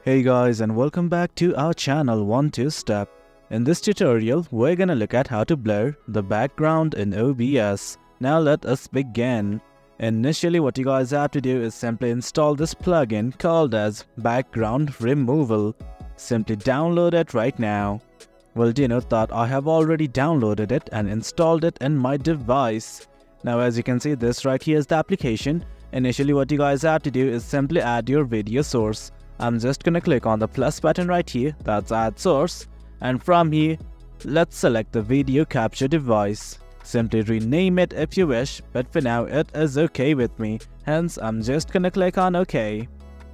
Hey guys, and welcome back to our channel 1-2-Step. In this tutorial, we're gonna look at how to blur the background in OBS. Now let us begin. Initially, what you guys have to do is simply install this plugin called as background removal. Simply download it right now. Well, do note that I have already downloaded it and installed it in my device. Now as you can see, this right here is the application. Initially, what you guys have to do is simply add your video source. I'm just gonna click on the plus button right here, that's add source, and from here, let's select the video capture device. Simply rename it if you wish, but for now it is okay with me, hence I'm just gonna click on OK.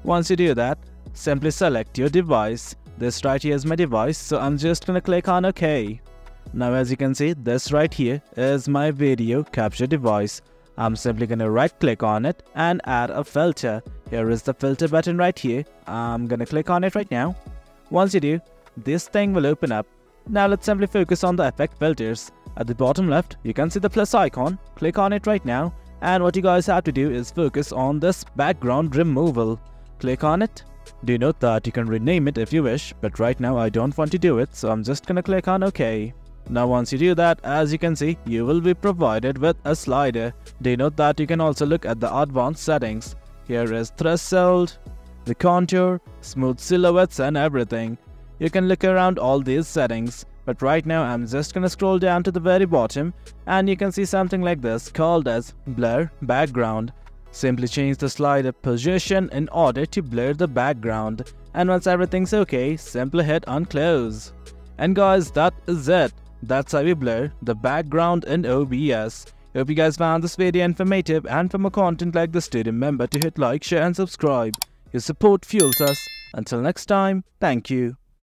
Once you do that, simply select your device. This right here is my device, so I'm just gonna click on OK. Now as you can see, this right here is my video capture device. I'm simply gonna right click on it and add a filter. Here is the filter button right here. I'm gonna click on it right now. Once you do, this thing will open up. Now let's simply focus on the effect filters. At the bottom left, you can see the plus icon. Click on it right now. And what you guys have to do is focus on this background removal. Click on it. Do note that you can rename it if you wish, but right now I don't want to do it, so I'm just gonna click on OK. Now once you do that, as you can see, you will be provided with a slider. Do note that you can also look at the advanced settings. Here is threshold, the contour, smooth silhouettes and everything. You can look around all these settings, but right now I'm just gonna scroll down to the very bottom and you can see something like this called as blur background. Simply change the slider position in order to blur the background, and once everything's okay, simply hit on close. And guys, that is it. That's how we blur the background in OBS. Hope you guys found this video informative, and for more content like this, do remember to hit like, share and subscribe. Your support fuels us. Until next time, thank you.